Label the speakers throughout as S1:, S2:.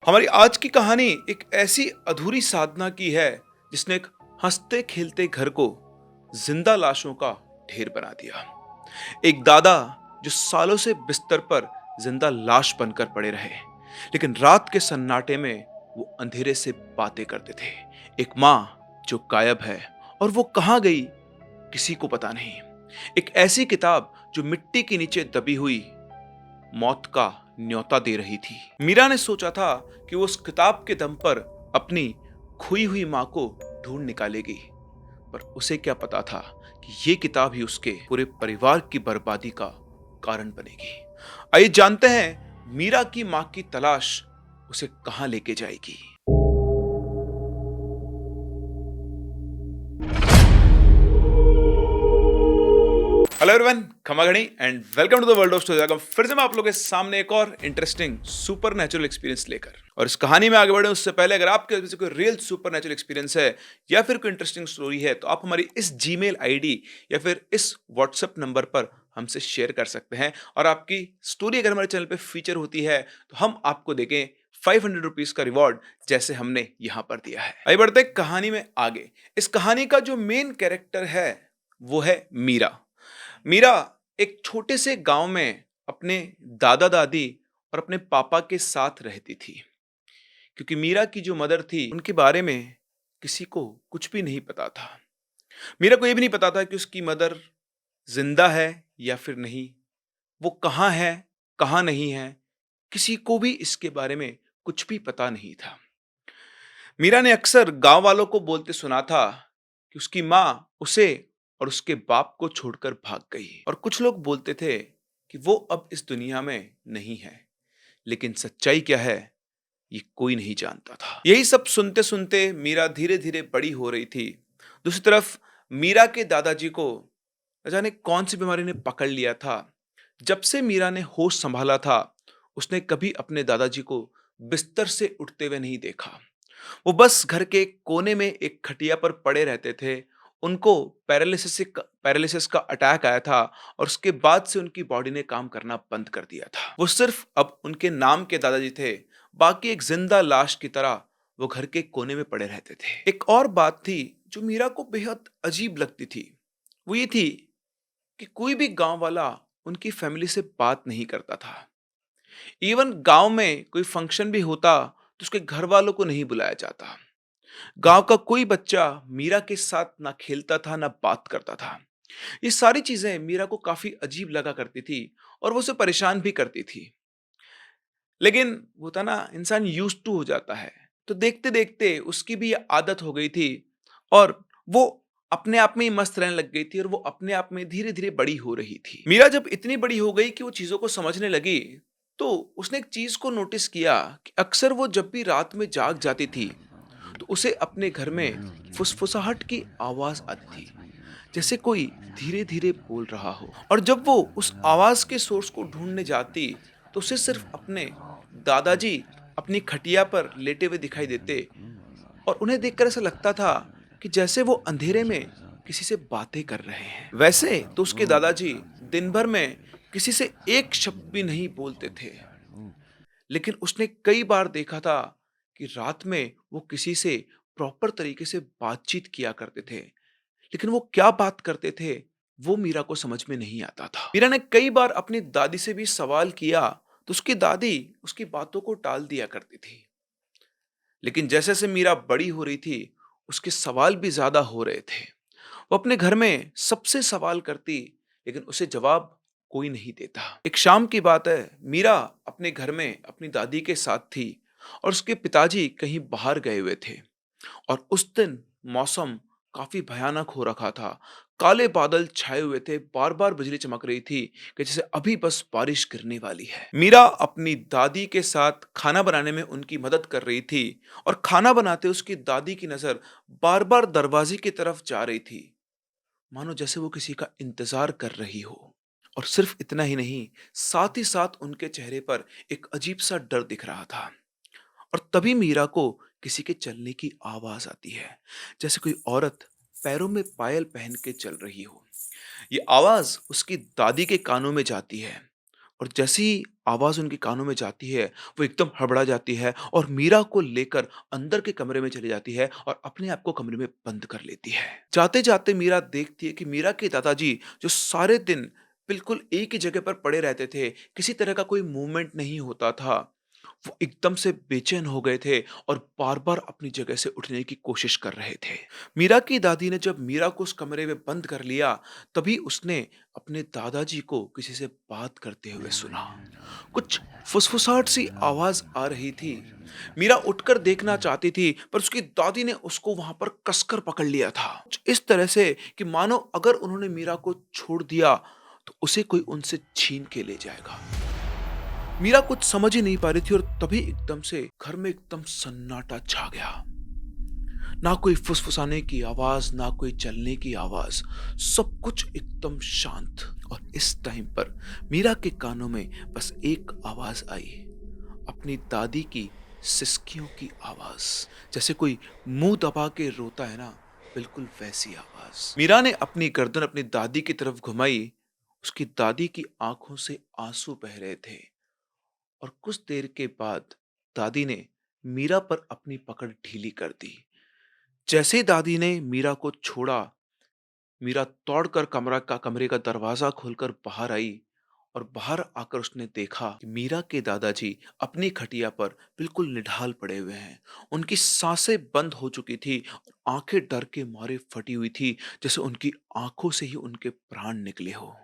S1: हमारी आज की कहानी एक ऐसी अधूरी साधना की है जिसने एक हंसते खेलते घर को जिंदा लाशों का ढेर बना दिया। एक दादा जो सालों से बिस्तर पर जिंदा लाश बनकर पड़े रहे, लेकिन रात के सन्नाटे में वो अंधेरे से बातें करते थे। एक माँ जो गायब है और वो कहाँ गई किसी को पता नहीं। एक ऐसी किताब जो मिट्टी के नीचे दबी हुई मौत का न्योता दे रही थी। मीरा ने सोचा था कि वो उस किताब के दम पर अपनी खोई हुई मां को ढूंढ निकालेगी, पर उसे क्या पता था कि ये किताब ही उसके पूरे परिवार की बर्बादी का कारण बनेगी। आइए जानते हैं मीरा की मां की तलाश उसे कहां लेके जाएगी। हेलो एवरीवन, खमा गणी and welcome to the world of story. फिर से मैं आप लोगों के सामने एक और इंटरेस्टिंग सुपर नेचुरल एक्सपीरियंस लेकर, और इस कहानी में आगे बढ़े उससे पहले अगर आपके पास कोई रियल सुपर नेचुरल एक्सपीरियंस है या फिर कोई इंटरेस्टिंग स्टोरी है तो आप हमारी इस जीमेल आईडी या फिर इस व्हाट्सएप नंबर पर हमसे शेयर कर सकते हैं। और आपकी स्टोरी अगर हमारे चैनल पर फीचर होती है तो हम आपको देंगे 500 रुपीज का रिवॉर्ड, जैसे हमने यहां पर दिया है। आइए बढ़ते कहानी में आगे। इस कहानी का जो मेन कैरेक्टर है वो है मीरा। मीरा एक छोटे से गांव में अपने दादा दादी और अपने पापा के साथ रहती थी, क्योंकि मीरा की जो मदर थी उनके बारे में किसी को कुछ भी नहीं पता था। मीरा को यह भी नहीं पता था कि उसकी मदर जिंदा है या फिर नहीं, वो कहाँ है कहाँ नहीं है, किसी को भी इसके बारे में कुछ भी पता नहीं था। मीरा ने अक्सर गांव वालों को बोलते सुना था कि उसकी माँ उसे और उसके बाप को छोड़कर भाग गई, और कुछ लोग बोलते थे कि वो अब इस दुनिया में नहीं है। लेकिन सच्चाई क्या है ये कोई नहीं जानता था। यही सब सुनते सुनते मीरा धीरे धीरे बड़ी हो रही थी। दूसरी तरफ मीरा के दादाजी को न जाने कौन सी बीमारी ने पकड़ लिया था। जब से मीरा ने होश संभाला था उसने कभी अपने दादाजी को बिस्तर से उठते हुए नहीं देखा। वो बस घर के कोने में एक खटिया पर पड़े रहते थे। उनको पैरालिसिस का अटैक आया था और उसके बाद से उनकी बॉडी ने काम करना बंद कर दिया था। वो सिर्फ अब उनके नाम के दादाजी थे, बाकी एक जिंदा लाश की तरह वो घर के कोने में पड़े रहते थे। एक और बात थी जो मीरा को बेहद अजीब लगती थी, वो ये थी कि कोई भी गांव वाला उनकी फैमिली से बात नहीं करता था। इवन गांव में कोई फंक्शन भी होता तो उसके घर वालों को नहीं बुलाया जाता। गांव का कोई बच्चा मीरा के साथ ना खेलता था ना बात करता था। ये सारी चीजें मीरा को काफी अजीब लगा करती थी और वो उसे परेशान भी करती थी। लेकिन वो था ना, इंसान यूज्ड टू हो जाता है, तो देखते देखते उसकी भी ये आदत हो गई थी और वो अपने आप में ही मस्त रहने लग गई थी और वो अपने आप में धीरे धीरे बड़ी हो रही थी। मीरा जब इतनी बड़ी हो गई कि वो चीजों को समझने लगी तो उसने एक चीज को नोटिस किया कि अक्सर वो जब भी रात में जाग जाती थी तो उसे अपने घर में फुसफुसाहट की आवाज आती थी, जैसे कोई धीरे धीरे बोल रहा हो। और जब वो उस आवाज के सोर्स को ढूंढने जाती तो उसे सिर्फ अपने दादाजी अपनी खटिया पर लेटे हुए दिखाई देते, और उन्हें देखकर ऐसा लगता था कि जैसे वो अंधेरे में किसी से बातें कर रहे हैं। वैसे तो उसके दादाजी दिन भर में किसी से एक शब्द भी नहीं बोलते थे, लेकिन उसने कई बार देखा था कि रात में वो किसी से प्रॉपर तरीके से बातचीत किया करते थे, लेकिन वो क्या बात करते थे वो मीरा को समझ में नहीं आता था। मीरा ने कई बार अपनी दादी से भी सवाल किया तो उसकी दादी उसकी बातों को टाल दिया करती थी। लेकिन जैसे जैसे मीरा बड़ी हो रही थी उसके सवाल भी ज्यादा हो रहे थे। वो अपने घर में सबसे सवाल करती, लेकिन उसे जवाब कोई नहीं देता। एक शाम की बात है, मीरा अपने घर में अपनी दादी के साथ थी और उसके पिताजी कहीं बाहर गए हुए थे। और उस दिन मौसम काफी भयानक हो रखा था। काले बादल छाए हुए थे, बार बार बिजली चमक रही थी कि जैसे अभी बस बारिश गिरने वाली है। मीरा अपनी दादी के साथ खाना बनाने में उनकी मदद कर रही थी और खाना बनाते उसकी दादी की नजर बार बार दरवाजे की तरफ जा रही थी, मानो जैसे वो किसी का इंतजार कर रही हो। और सिर्फ इतना ही नहीं, साथ ही साथ उनके चेहरे पर एक अजीब सा डर दिख रहा था। और तभी मीरा को किसी के चलने की आवाज आती है, जैसे कोई औरत पैरों में पायल पहन के चल रही हो। ये आवाज उसकी दादी के कानों में जाती है। और जैसे ही आवाज़ उनके कानों में जाती है, वो एकदम हड़बड़ा जाती है और मीरा को लेकर अंदर के कमरे में चली जाती है और अपने आप को कमरे में बंद कर लेती है। जाते-जाते मीरा देखती है कि मीरा के दादाजी जो सारे दिन बिल्कुल एक ही जगह पर पड़े रहते थे, किसी तरह का कोई मूवमेंट नहीं होता था, वो एकदम से बेचैन हो गए थे और बार-बार अपनी जगह से उठने की कोशिश कर रहे थे। मीरा की दादी ने जब मीरा को उस कमरे में बंद कर लिया, तभी उसने अपने दादाजी को किसी से बात करते हुए सुना। कुछ फुसफुसाहट सी आवाज़ आ रही थी। मीरा उठकर देखना चाहती थी, पर उसकी दादी ने उसको वहाँ पर कसकर पकड़ लिया था। कुछ इस तरह से कि मानो अगर उन्होंने मीरा को छोड़ दिया, तो उसे कोई उनसे छीन के ले जाएगा। मीरा कुछ समझ ही नहीं पा रही थी और तभी एकदम से घर में एकदम सन्नाटा छा गया। ना कोई फुसफुसाने की आवाज, ना कोई चलने की आवाज, सब कुछ एकदम शांत। और इस टाइम पर मीरा के कानों में बस एक आवाज आई, अपनी दादी की सिसकियों की आवाज, जैसे कोई मुंह दबा के रोता है ना, बिल्कुल वैसी आवाज। मीरा ने अपनी गर्दन अपनी दादी की तरफ घुमाई। उसकी दादी की आंखों से आंसू बह रहे थे और कुछ देर के बाद दादी ने मीरा पर अपनी पकड़ ढीली कर दी। जैसे ही दादी ने मीरा को छोड़ा, मीरा दौड़कर कमरे का दरवाजा खोलकर बाहर आई और बाहर आकर उसने देखा कि मीरा के दादाजी अपनी खटिया पर बिल्कुल निढाल पड़े हुए हैं। उनकी सांसें बंद हो चुकी थी और आंखें डर के मारे फटी हुई थी, जैसे उनकी आंखों से ही उनके प्राण निकले हो।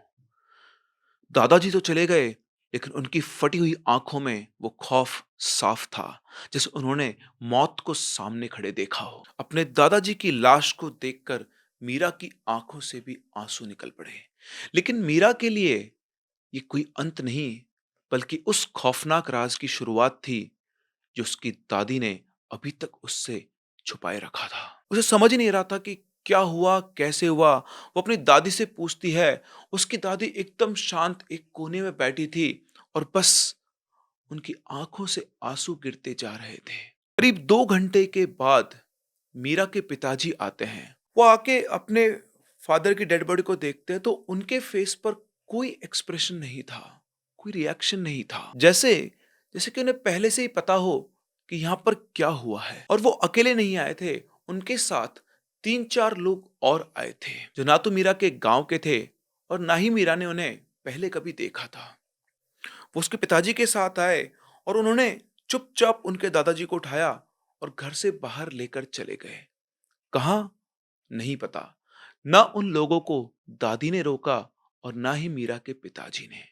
S1: दादाजी तो चले गए, लेकिन उनकी फटी हुई आंखों में वो खौफ साफ था, जैसे उन्होंने मौत को सामने खड़े देखा हो। अपने दादाजी की लाश को देखकर मीरा की आंखों से भी आंसू निकल पड़े। लेकिन मीरा के लिए ये कोई अंत नहीं, बल्कि उस खौफनाक राज की शुरुआत थी जो उसकी दादी ने अभी तक उससे छुपाए रखा था। उसे समझ ही नहीं रहा था कि क्या हुआ, कैसे हुआ। वो अपनी दादी से पूछती है। उसकी दादी एकदम शांत एक कोने में बैठी थी और बस उनकी आंखों से आंसू गिरते जा रहे थे। करीब 2 घंटे के बाद मीरा के पिताजी आते हैं। वो आके अपने फादर की डेड बॉडी को देखते हैं, तो उनके फेस पर कोई एक्सप्रेशन नहीं था, कोई रिएक्शन नहीं था। जैसे जैसे कि उन्हें पहले से ही पता हो कि यहाँ पर क्या हुआ है। और वो अकेले नहीं आए थे, उनके साथ 3-4 लोग और आए थे, जो ना तो मीरा के गांव के थे और ना ही मीरा ने उन्हें पहले कभी देखा था। वो उसके पिताजी के साथ आए और उन्होंने चुपचाप उनके दादाजी को उठाया और घर से बाहर लेकर चले गए। कहाँ? नहीं पता। ना उन लोगों को दादी ने रोका और ना ही मीरा के पिताजी ने।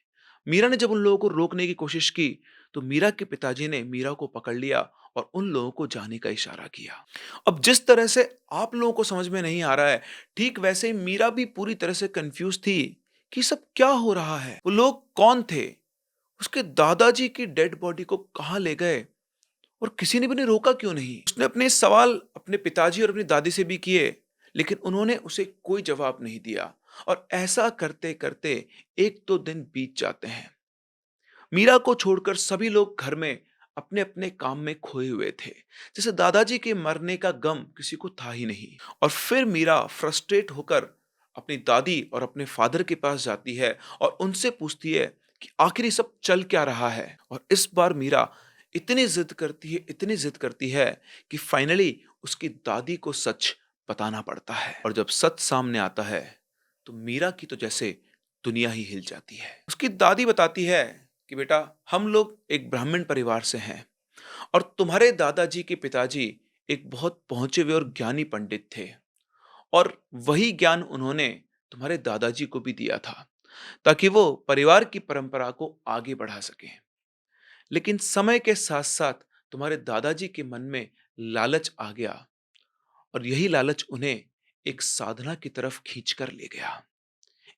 S1: मीरा ने जब उन लोगों को रोकने की कोशिश की, तो मीरा के पिताजी ने मीरा को पकड़ लिया और उन लोगों को जाने का इशारा किया। अब जिस तरह से आप लोगों को समझ में नहीं आ रहा है, ठीक वैसे ही मीरा भी पूरी तरह से कंफ्यूज थी कि सब क्या हो रहा है। वो लोग कौन थे? उसके दादाजी की डेड बॉडी को कहाँ ले गए और किसी ने भी उन्हें रोका क्यों नहीं? उसने अपने सवाल अपने पिताजी और अपनी दादी से भी किए, लेकिन उन्होंने उसे कोई जवाब नहीं दिया। और ऐसा करते-करते 1-2 दिन बीत जाते हैं। मीरा को छोड़कर सभी लोग घर में अपने-अपने काम में खोए हुए थे। जैसे दादाजी के मरने का गम किसी को था ही नहीं। और फिर मीरा फ्रस्ट्रेट होकर अपनी दादी और अपने फादर के पास जाती है और उनसे पूछती है कि आखिर ये सब चल क्या रहा है? और इस बार मीरा इतनी जिद करती है कि फाइनली उसकी दादी को सच बताना पड़ता है। और जब सच सामने आता है, तो मीरा की तो जैसे दुनिया ही हिल जाती है। उसकी दादी बताती है कि बेटा, हम लोग एक ब्राह्मण परिवार से हैं और तुम्हारे दादाजी के पिताजी एक बहुत पहुंचे हुए और ज्ञानी पंडित थे, और वही ज्ञान उन्होंने तुम्हारे दादाजी को भी दिया था, ताकि वो परिवार की परंपरा को आगे बढ़ा सकें। लेकिन समय के साथ साथ तुम्हारे दादाजी के मन में लालच आ गया और यही लालच उन्हें एक साधना की तरफ खींचकर ले गया,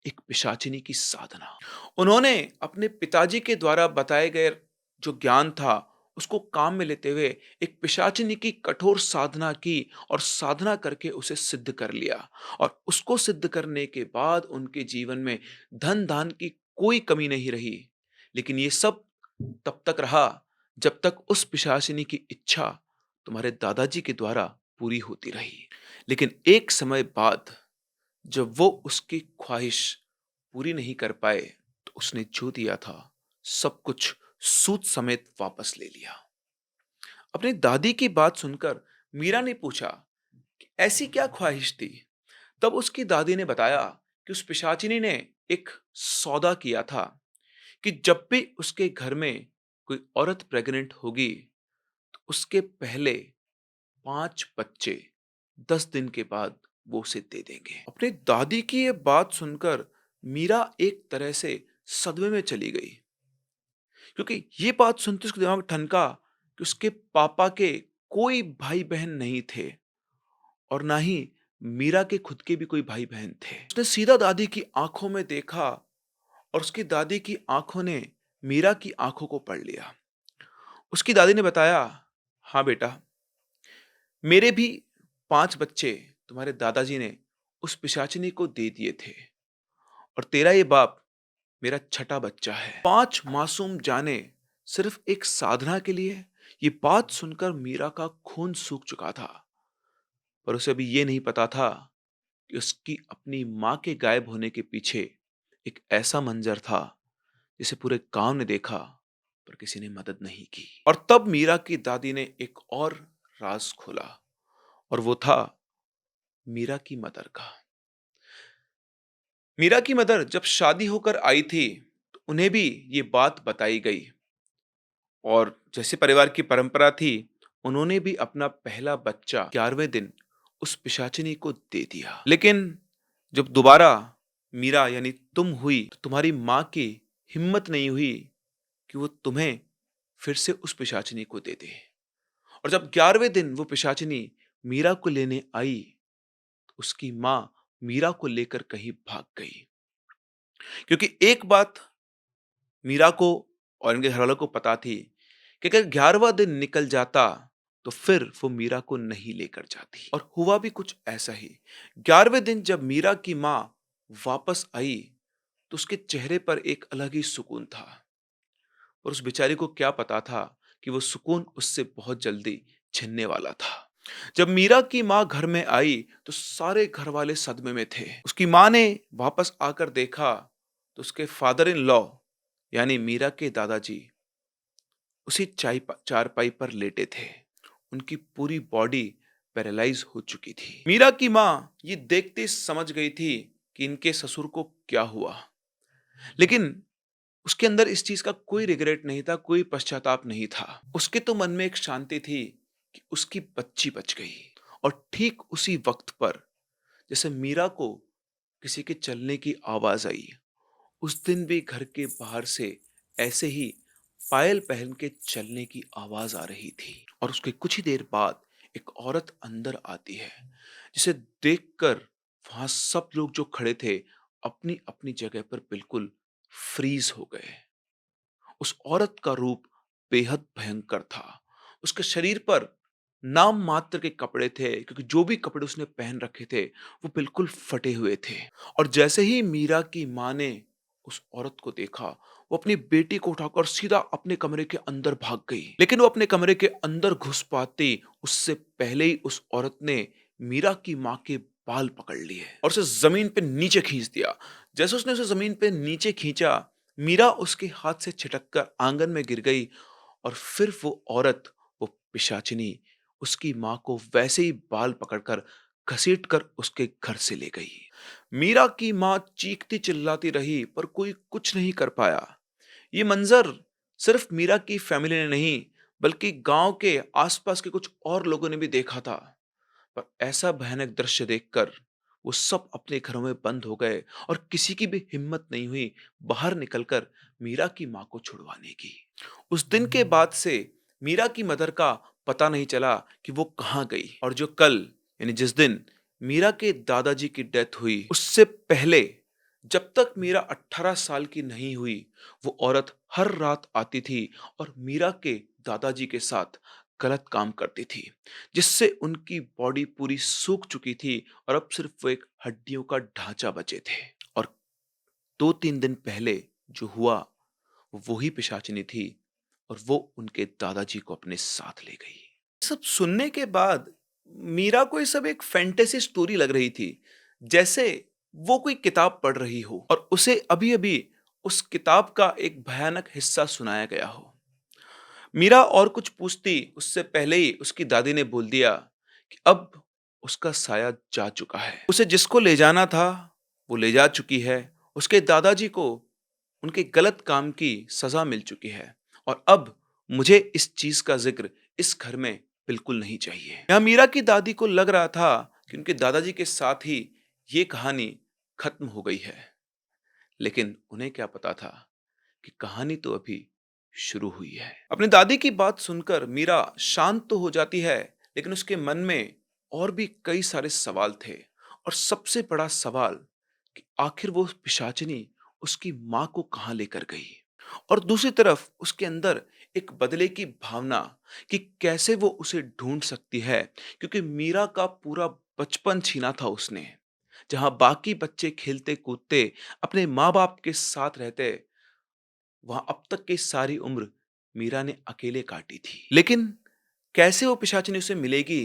S1: एक पिशाचिनी की साधना। उन्होंने अपने पिताजी के द्वारा बताए गए जो ज्ञान था, उसको काम में लेते हुए एक पिशाचिनी की कठोर साधना की और साधना करके उसे सिद्ध कर लिया। और उसको सिद्ध करने के बाद उनके जीवन में धन दान की कोई कमी नहीं रही। लेकिन ये सब तब तक रहा जब तक उस पिशाचिनी की इच्छा तुम्हारे दादाजी के द्वारा पूरी होती रही। लेकिन एक समय बाद जब वो उसकी ख्वाहिश पूरी नहीं कर पाए, तो उसने जो दिया था सब कुछ सूद समेत वापस ले लिया। अपनी दादी की बात सुनकर मीरा ने पूछा कि ऐसी क्या ख्वाहिश थी। तब उसकी दादी ने बताया कि उस पिशाचिनी ने एक सौदा किया था कि जब भी उसके घर में कोई औरत प्रेग्नेंट होगी तो उसके पहले 5 बच्चे 10 दिन के बाद वो उसे दे देंगे। अपनी दादी की ये बात सुनकर मीरा एक तरह से सदमे में चली गई, क्योंकि ये बात सुनते उसके दिमाग में ठनका कि उसके पापा के कोई भाई बहन नहीं थे और ना ही मीरा के खुद के भी कोई भाई बहन थे। उसने सीधा दादी की आंखों में देखा और उसकी दादी की आंखों ने मीरा की आंखों को पढ़ लिया। उसकी दादी ने बताया, हाँ बेटा, मेरे भी 5 बच्चे तुम्हारे दादाजी ने उस पिशाचिनी को दे दिए थे और तेरा ये बाप मेरा छठा बच्चा है। 5 मासूम जाने सिर्फ एक साधना के लिए। ये बात सुनकर मीरा का खून सूख चुका था, पर उसे अभी ये नहीं पता था कि उसकी अपनी मां के गायब होने के पीछे एक ऐसा मंजर था जिसे पूरे गांव ने देखा पर किसी ने मदद नहीं की। और तब मीरा की दादी ने एक और राज खोला और वो था मीरा की मदर का। मीरा की मदर जब शादी होकर आई थी तो उन्हें भी ये बात बताई गई और जैसे परिवार की परंपरा थी, उन्होंने भी अपना पहला बच्चा 11वें दिन उस पिशाचिनी को दे दिया। लेकिन जब दोबारा मीरा यानी तुम हुई तो तुम्हारी मां की हिम्मत नहीं हुई कि वो तुम्हें फिर से उस पिशाचिनी को दे दे। और जब 11वें दिन वो पिशाचिनी मीरा को लेने आई तो उसकी मां मीरा को लेकर कहीं भाग गई, क्योंकि एक बात मीरा को और इनके घरवालों को पता थी कि अगर 11वां दिन निकल जाता तो फिर वो मीरा को नहीं लेकर जाती। और हुआ भी कुछ ऐसा ही। 11वें दिन जब मीरा की मां वापस आई तो उसके चेहरे पर एक अलग ही सुकून था, और उस बेचारी को क्या पता था कि वो सुकून उससे बहुत जल्दी छिनने वाला था। जब मीरा की मां घर में आई तो सारे घर वाले सदमे में थे। उसकी मां ने वापस आकर देखा तो उसके फादर इन लॉ यानी मीरा के दादाजी उसी चारपाई पर लेटे थे। उनकी पूरी बॉडी पैरालाइज हो चुकी थी। मीरा की मां ये देखते ही समझ गई थी कि इनके ससुर को क्या हुआ, लेकिन उसके अंदर इस चीज का कोई रिग्रेट नहीं था, कोई पश्चाताप नहीं था। उसके तो मन में एक शांति थी कि उसकी बच्ची बच गई। और ठीक उसी वक्त पर जैसे मीरा को किसी के चलने की आवाज आई, उस दिन भी घर के बाहर से ऐसे ही पायल पहन के चलने की आवाज आ रही थी। और उसके कुछ ही देर बाद एक औरत अंदर आती है, जिसे देखकर वहां सब लोग जो खड़े थे अपनी अपनी जगह पर बिल्कुल फ्रीज हो गए। उस औरत का रूप बेहद भयंकर था। उसके शरीर पर नाम मात्र के कपड़े थे, क्योंकि जो भी कपड़े उसने पहन रखे थे वो बिल्कुल फटे हुए थे। और जैसे ही मीरा की मां ने उस औरत को देखा, वो अपनी बेटी को उठाकर सीधा अपने कमरे के अंदर भाग गई। लेकिन वो अपने कमरे के अंदर घुस पाती उससे पहले ही उस औरत ने मीरा की मां के बाल पकड़ लिए और उसे जमीन पे नीचे खींच दिया। जैसे उसने उसे जमीन पे नीचे खींचा, मीरा उसके हाथ से छिटककर आंगन में गिर गई और फिर वो औरत, वो पिशाचिनी, उसकी मां को वैसे ही बाल पकड़कर घसीटकर उसके घर से ले गई। मीरा की मां चीखती चिल्लाती रही पर कोई कुछ नहीं कर पाया। ये मंजर सिर्फ मीरा की फैमिली ने नहीं बल्कि गांव के आसपास के कुछ और लोगों ने भी देखा था। पर ऐसा भयानक दृश्य देखकर वो सब अपने घरों में बंद हो गए और किसी की भी हिम्मत नहीं हुई बाहर निकलकर मीरा की मां को छुड़वाने की। उस दिन के बाद से मीरा की मदर का पता नहीं चला कि वो कहाँ गई। और जो कल यानी जिस दिन मीरा के दादाजी की डेथ हुई, उससे पहले जब तक मीरा 18 साल की नहीं हुई, वो औरत हर रात आती थी और मीरा के दादाजी के साथ गलत काम करती थी, जिससे उनकी बॉडी पूरी सूख चुकी थी और अब सिर्फ वो एक हड्डियों का ढांचा बचे थे। और 2-3 दिन पहले जो हुआ वो वही पिशाचिनी थी और वो उनके दादाजी को अपने साथ ले गई। सब सुनने के बाद मीरा को ये सब एक फैंटेसी स्टोरी लग रही थी, जैसे वो कोई किताब पढ़ रही हो और उसे अभी अभी उस किताब का एक भयानक हिस्सा सुनाया गया हो। मीरा और कुछ पूछती उससे पहले ही उसकी दादी ने बोल दिया कि अब उसका साया जा चुका है। उसे जिसको ले जाना था वो ले जा चुकी है। उसके दादाजी को उनके गलत काम की सजा मिल चुकी है और अब मुझे इस चीज का जिक्र इस घर में बिल्कुल नहीं चाहिए। यहाँ मीरा की दादी को लग रहा था कि उनके दादाजी के साथ ही ये कहानी खत्म हो गई है, लेकिन उन्हें क्या पता था कि कहानी तो अभी शुरू हुई है। अपनी दादी की बात सुनकर मीरा शांत तो हो जाती है, लेकिन उसके मन में और भी कई सारे सवाल थे। और सबसे बड़ा सवाल कि आखिर वो पिशाचिनी उसकी मां को कहां लेकर गई। और दूसरी तरफ उसके अंदर एक बदले की भावना कि कैसे वो उसे ढूंढ सकती है, क्योंकि मीरा का पूरा बचपन छीना था उसने। जहां बाकी बच्चे खेलते कूदते अपने माँ बाप के साथ रहते, वहां अब तक की सारी उम्र मीरा ने अकेले काटी थी। लेकिन कैसे वो पिशाचिनी उसे मिलेगी,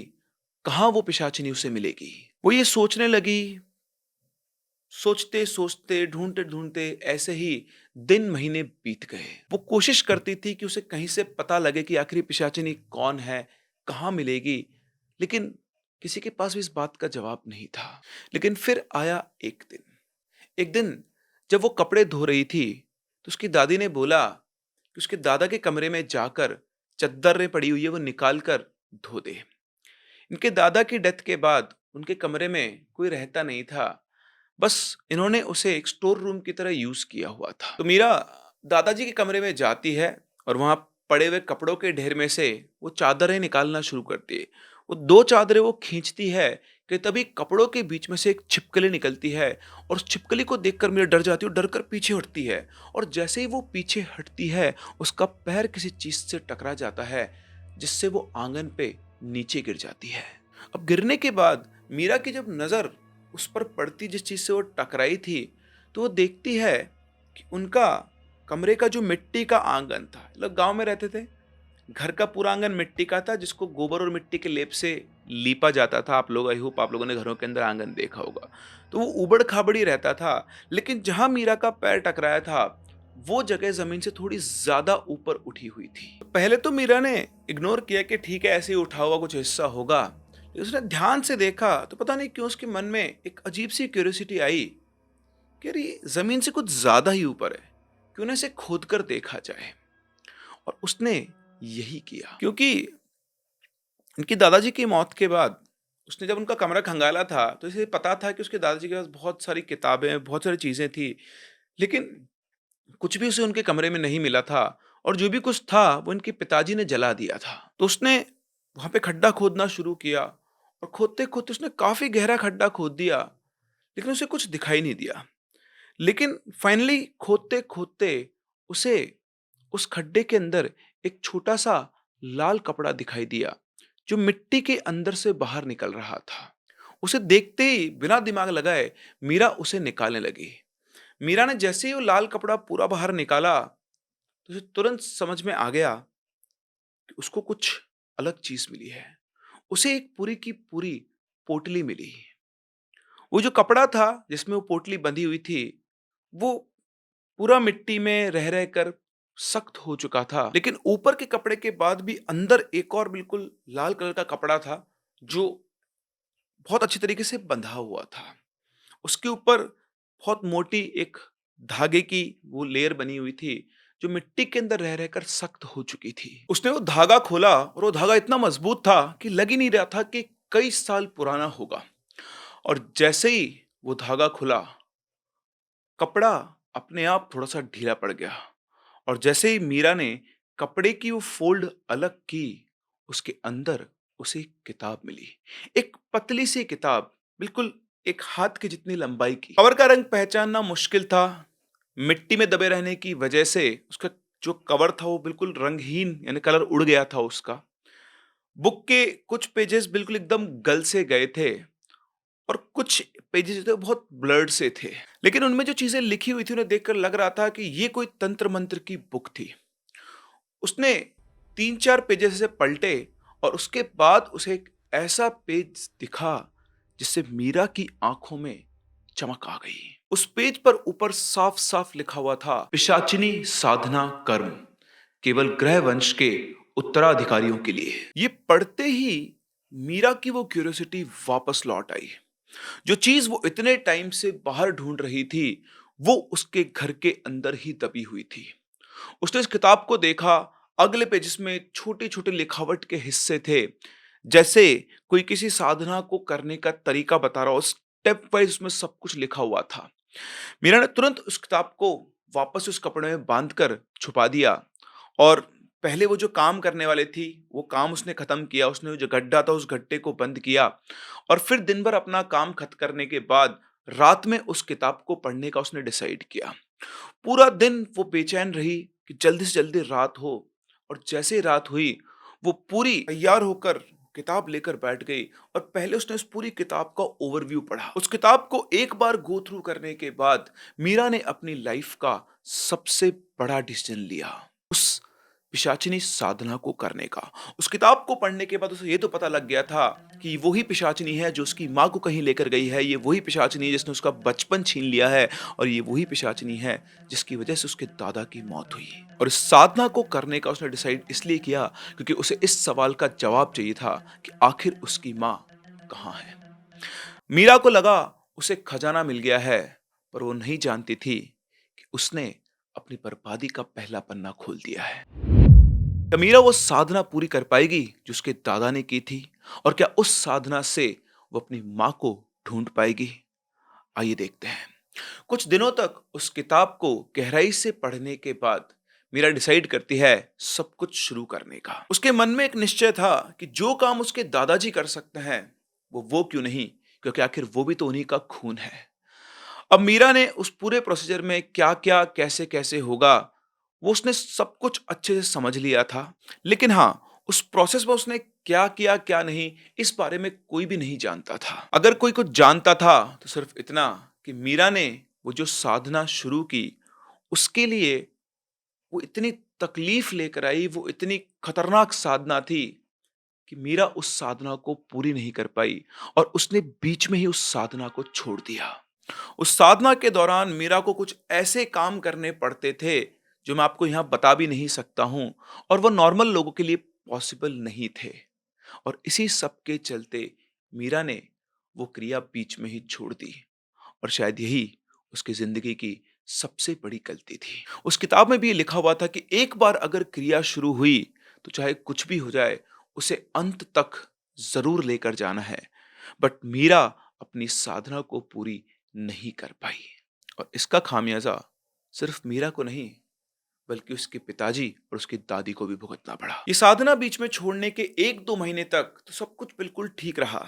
S1: कहां वो पिशाचिनी उसे मिलेगी, वो ये सोचने लगी। सोचते सोचते ढूंढते ढूंढते ऐसे ही दिन महीने बीत गए। वो कोशिश करती थी कि उसे कहीं से पता लगे कि आखिर पिशाचिनी कौन है, कहां मिलेगी, लेकिन किसी के पास भी इस बात का जवाब नहीं था। लेकिन फिर आया एक दिन। एक दिन जब वो कपड़े धो रही थी तो उसकी दादी ने बोला कि उसके दादा के कमरे में जाकर चद्दरें पड़ी हुई है वो निकाल कर धो दे। इनके दादा की डेथ के बाद उनके कमरे में कोई रहता नहीं था, बस इन्होंने उसे एक स्टोर रूम की तरह यूज किया हुआ था। तो मीरा दादाजी के कमरे में जाती है और वहां पड़े हुए कपड़ों के ढेर में से वो चादरें निकालना शुरू करती है। वो दो चादरें वो खींचती है कि तभी कपड़ों के बीच में से एक छिपकली निकलती है। और उस छिपकली को देखकर मीरा डर जाती है और डर कर पीछे हटती है। और जैसे ही वो पीछे हटती है उसका पैर किसी चीज से टकरा जाता है, जिससे वो आंगन पे नीचे गिर जाती है। अब गिरने के बाद मीरा की जब नजर उस पर पड़ती जिस चीज से वो टकराई थी, तो वो देखती है कि उनका कमरे का जो मिट्टी का आंगन था, लोग गांव में रहते थे, घर का पूरा आंगन मिट्टी का था जिसको गोबर और मिट्टी के लेप से लीपा जाता था। आप लोग, आई होप आप लोगों ने घरों के अंदर आंगन देखा होगा। तो वो उबड़ खाबड़ी रहता था, लेकिन जहां मीरा का पैर टकराया था वो जगह जमीन से थोड़ी ज्यादा ऊपर उठी हुई थी। पहले तो मीरा ने इग्नोर किया कि ठीक है ऐसे ही उठा हुआ कुछ हिस्सा होगा, लेकिन उसने ध्यान से देखा तो पता नहीं क्यों उसके मन में एक अजीब सी क्यूरियोसिटी आई कि अरे ये जमीन से कुछ ज्यादा ही ऊपर है, क्यों ना इसे खोद कर देखा जाए। और उसने यही किया, क्योंकि उनकी दादाजी की मौत के बाद उसने जब उनका कमरा खंगाला था तो इसे पता था कि उसके दादाजी के पास बहुत सारी किताबें, बहुत सारी चीजें थी, लेकिन कुछ भी उसे उनके कमरे में नहीं मिला था। और जो भी कुछ था वो इनके पिताजी ने जला दिया था। तो उसने वहां पे खड्डा खोदना शुरू किया और खोदते खोदते उसने काफी गहरा खड्डा खोद दिया, लेकिन उसे कुछ दिखाई नहीं दिया। लेकिन फाइनली खोदते खोदते उसे उस खड्डे के अंदर एक छोटा सा लाल कपड़ा दिखाई दिया जो मिट्टी के अंदर से बाहर निकल रहा था। उसे देखते ही बिना दिमाग लगाए मीरा उसे निकालने लगी। मीरा ने जैसे ही वो लाल कपड़ा पूरा बाहर निकाला तो उसे तुरंत समझ में आ गया कि उसको कुछ अलग चीज मिली है। उसे एक पूरी की पूरी पोटली मिली। वो जो कपड़ा था जिसमें वो पोटली बंधी हुई थी वो पूरा मिट्टी में रह रह कर सख्त हो चुका था, लेकिन ऊपर के कपड़े के बाद भी अंदर एक और बिल्कुल लाल कलर का कपड़ा था जो बहुत अच्छी तरीके से बंधा हुआ था। उसके ऊपर बहुत मोटी एक धागे की वो लेयर बनी हुई थी जो मिट्टी के अंदर रह रहकर सख्त हो चुकी थी। उसने वो धागा खोला और वो धागा इतना मजबूत था कि लग ही नहीं रहा था कि कई साल पुराना होगा। और जैसे ही वो धागा खुला, कपड़ा अपने आप थोड़ा सा ढीला पड़ गया। और जैसे ही मीरा ने कपड़े की वो फोल्ड अलग की, उसके अंदर उसे एक किताब मिली। एक पतली सी किताब, बिल्कुल एक हाथ की जितनी लंबाई की। कवर का रंग पहचानना मुश्किल था, मिट्टी में दबे रहने की वजह से उसका जो कवर था वो बिल्कुल रंगहीन, यानी कलर उड़ गया था उसका। बुक के कुछ पेजेस बिल्कुल एकदम गल से गए थे और कुछ पेजेस जो थे वो बहुत ब्लर्ड से थे। लेकिन उनमें जो चीजें लिखी हुई थी उन्हें देखकर लग रहा था कि ये कोई तंत्र मंत्र की बुक थी। उसने 3-4 पेजेस से पलटे और उसके बाद उसे एक ऐसा पेज दिखा जिससे मीरा की आंखों में चमक आ गई। उस पेज पर ऊपर साफ साफ लिखा हुआ था, पिशाचिनी साधना कर्म केवल ग्रह वंश के उत्तराधिकारियों के लिए। ये पढ़ते ही मीरा की वो क्यूरियोसिटी वापस लौट आई। जो चीज वो इतने टाइम से बाहर ढूंढ रही थी, वो उसके घर के अंदर ही दबी हुई थी। उसने इस किताब को देखा। अगले पेजेस में छोटे छोटे लिखावट के हिस्से थे, जैसे कोई किसी साधना को करने का तरीका बता रहा हो। स्टेप वाइज उसमें सब कुछ लिखा हुआ था। मीरा ने तुरंत उस किताब को वापस उस कपड़े में बांध कर छुपा दिया और पहले वो जो काम करने वाले थी वो काम उसने खत्म किया। उसने वो जो गड्ढा था उस गड्ढे को बंद किया और फिर दिन भर अपना काम खत्म करने के बाद रात में उस किताब को पढ़ने का उसने डिसाइड किया। पूरा दिन वो बेचैन रही कि जल्दी से जल्दी रात हो, और जैसे ही रात हुई वो पूरी तैयार होकर किताब लेकर बैठ गई और पहले उसने उस पूरी किताब का ओवरव्यू पढ़ा। उस किताब को एक बार गो थ्रू करने के बाद मीरा ने अपनी लाइफ का सबसे बड़ा डिसीजन लिया, उस पिशाचिनी साधना को करने का। उस किताब को पढ़ने के बाद उसे ये तो पता लग गया था कि वही पिशाचिनी है जो उसकी माँ को कहीं लेकर गई है, ये वही पिशाचिनी है जिसने उसका बचपन छीन लिया है, और ये वही पिशाचिनी है जिसकी वजह से उसके दादा की मौत हुई। और इस साधना को करने का उसने डिसाइड इसलिए किया क्योंकि उसे इस सवाल का जवाब चाहिए था कि आखिर उसकी माँ कहाँ है। मीरा को लगा उसे खजाना मिल गया है, पर वो नहीं जानती थी कि उसने अपनी बर्बादी का पहला पन्ना खोल दिया है। क्या मीरा वो साधना पूरी कर पाएगी जो उसके दादा ने की थी, और क्या उस साधना से वो अपनी मां को ढूंढ पाएगी? आइए देखते हैं। कुछ दिनों तक उस किताब को गहराई से पढ़ने के बाद मीरा डिसाइड करती है सब कुछ शुरू करने का। उसके मन में एक निश्चय था कि जो काम उसके दादाजी कर सकते हैं वो क्यों नहीं, क्योंकि आखिर वो भी तो उन्हीं का खून है। अब मीरा ने उस पूरे प्रोसीजर में क्या क्या कैसे कैसे होगा वो उसने सब कुछ अच्छे से समझ लिया था। लेकिन हाँ, उस प्रोसेस में उसने क्या किया क्या नहीं, इस बारे में कोई भी नहीं जानता था। अगर कोई कुछ जानता था तो सिर्फ इतना कि मीरा ने वो जो साधना शुरू की उसके लिए वो इतनी तकलीफ लेकर आई, वो इतनी खतरनाक साधना थी कि मीरा उस साधना को पूरी नहीं कर पाई और उसने बीच में ही उस साधना को छोड़ दिया। उस साधना के दौरान मीरा को कुछ ऐसे काम करने पड़ते थे जो मैं आपको यहाँ बता भी नहीं सकता हूँ, और वो नॉर्मल लोगों के लिए पॉसिबल नहीं थे। और इसी सब के चलते मीरा ने वो क्रिया बीच में ही छोड़ दी, और शायद यही उसकी जिंदगी की सबसे बड़ी गलती थी। उस किताब में भी ये लिखा हुआ था कि एक बार अगर क्रिया शुरू हुई तो चाहे कुछ भी हो जाए उसे अंत तक जरूर लेकर जाना है। बट मीरा अपनी साधना को पूरी नहीं कर पाई, और इसका खामियाजा सिर्फ मीरा को नहीं बल्कि उसके पिताजी और उसकी दादी को भी भुगतना पड़ा। ये साधना बीच में छोड़ने के 1-2 महीने तक तो सब कुछ बिल्कुल ठीक रहा,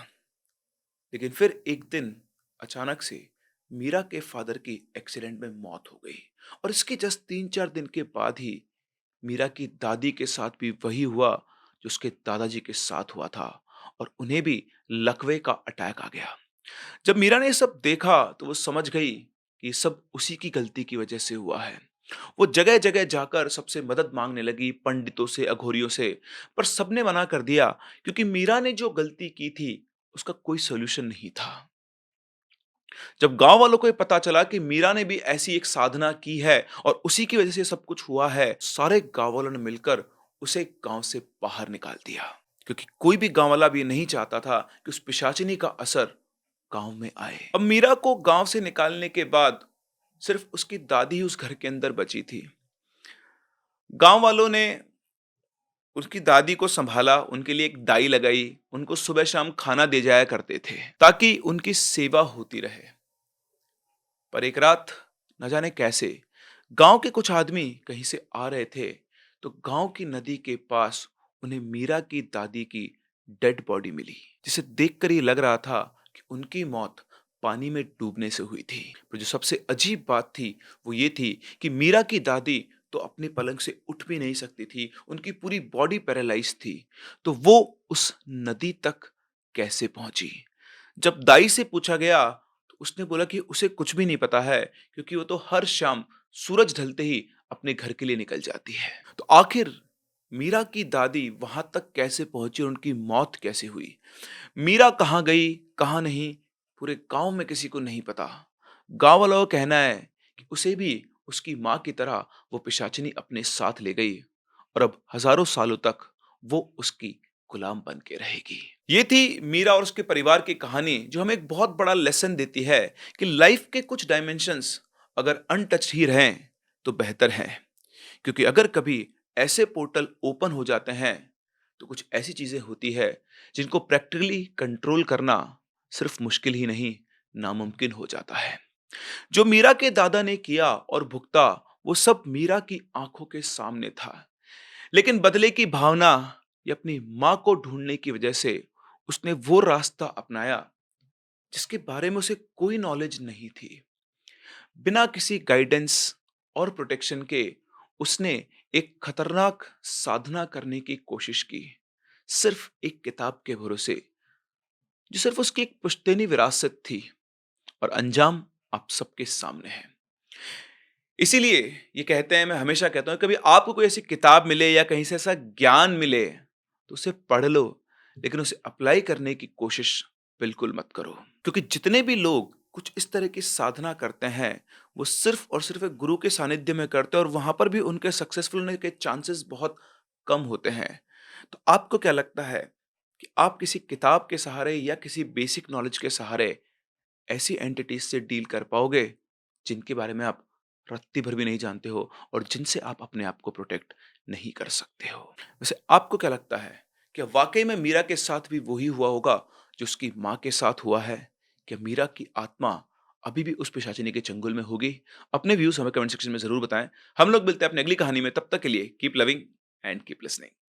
S1: लेकिन फिर एक दिन अचानक से मीरा के फादर की एक्सीडेंट में मौत हो गई, और इसके जस्ट 3-4 दिन के बाद ही मीरा की दादी के साथ भी वही हुआ जो उसके दादाजी के साथ हुआ था, और उन्हें भी लकवे का अटैक आ गया। जब मीरा ने ये सब देखा तो वो समझ गई कि ये सब उसी की गलती की वजह से हुआ है। वो जगह जगह जाकर सबसे मदद मांगने लगी, पंडितों से, अघोरियों से, पर सबने मना कर दिया क्योंकि मीरा ने जो गलती की थी उसका कोई सोल्यूशन नहीं था। जब गांव वालों को ये पता चला कि मीरा ने भी ऐसी एक साधना की है और उसी की वजह से सब कुछ हुआ है, सारे गांव वालों ने मिलकर उसे गांव से बाहर निकाल दिया, क्योंकि कोई भी गांव वाला भी ये नहीं चाहता था कि उस पिशाचिनी का असर गांव में आए। अब मीरा को गांव से निकालने के बाद सिर्फ उसकी दादी ही उस घर के अंदर बची थी। गांव वालों ने उसकी दादी को संभाला, उनके लिए एक दाई लगाई, उनको सुबह शाम खाना दे जाया करते थे ताकि उनकी सेवा होती रहे। पर एक रात न जाने कैसे गांव के कुछ आदमी कहीं से आ रहे थे, तो गांव की नदी के पास उन्हें मीरा की दादी की डेड बॉडी मिली, जिसे देखकर ये लग रहा था कि उनकी मौत पानी में डूबने से हुई थी। पर जो सबसे अजीब बात थी वो ये थी कि मीरा की दादी तो अपने पलंग से उठ भी नहीं सकती थी, उनकी पूरी बॉडी पैरालाइज थी, तो वो उस नदी तक कैसे पहुंची? जब दाई से पूछा गया तो उसने बोला कि उसे कुछ भी नहीं पता है, क्योंकि वो तो हर शाम सूरज ढलते ही अपने घर के लिए निकल जाती है। तो आखिर मीरा की दादी वहां तक कैसे पहुंची और उनकी मौत कैसे हुई? मीरा कहाँ गई, कहाँ नहीं, पूरे गांव में किसी को नहीं पता। गांव वालों का कहना है कि उसे भी उसकी माँ की तरह वो पिशाचिनी अपने साथ ले गई और अब हजारों सालों तक वो उसकी गुलाम बन के रहेगी। ये थी मीरा और उसके परिवार की कहानी, जो हमें एक बहुत बड़ा लेसन देती है कि लाइफ के कुछ डायमेंशंस अगर अनटच्ड ही रहें तो बेहतर है, क्योंकि अगर कभी ऐसे पोर्टल ओपन हो जाते हैं तो कुछ ऐसी चीजें होती है जिनको प्रैक्टिकली कंट्रोल करना सिर्फ मुश्किल ही नहीं, नामुमकिन हो जाता है। जो मीरा के दादा ने किया और भुगता, वो सब मीरा की आंखों के सामने था, लेकिन बदले की भावना या अपनी मां को ढूंढने की वजह से उसने वो रास्ता अपनाया जिसके बारे में उसे कोई नॉलेज नहीं थी। बिना किसी गाइडेंस और प्रोटेक्शन के उसने एक खतरनाक साधना करने की कोशिश की, सिर्फ एक किताब के भरोसे, जो सिर्फ उसकी एक पुश्तैनी विरासत थी। और अंजाम आप सबके सामने है। इसीलिए ये कहते हैं, मैं हमेशा कहता हूं, कभी आपको कोई ऐसी किताब मिले या कहीं से ऐसा ज्ञान मिले तो उसे पढ़ लो, लेकिन उसे अप्लाई करने की कोशिश बिल्कुल मत करो। क्योंकि जितने भी लोग कुछ इस तरह की साधना करते हैं वो सिर्फ और सिर्फ एक गुरु के सानिध्य में करते हैं, और वहां पर भी उनके सक्सेसफुल होने के चांसेस बहुत कम होते हैं। तो आपको क्या लगता है कि आप किसी किताब के सहारे या किसी बेसिक नॉलेज के सहारे ऐसी एंटिटीज से डील कर पाओगे जिनके बारे में आप रत्ती भर भी नहीं जानते हो और जिनसे आप अपने आप को प्रोटेक्ट नहीं कर सकते हो? वैसे आपको क्या लगता है, क्या वाकई में मीरा के साथ भी वही हुआ होगा जो उसकी माँ के साथ हुआ है? क्या मीरा की आत्मा अभी भी उस पिशाचिनी के चंगुल में होगी? अपने व्यूज हमें कमेंट सेक्शन में जरूर बताएं। हम लोग मिलते हैं अपनी अगली कहानी में, तब तक के लिए keep loving and keep listening.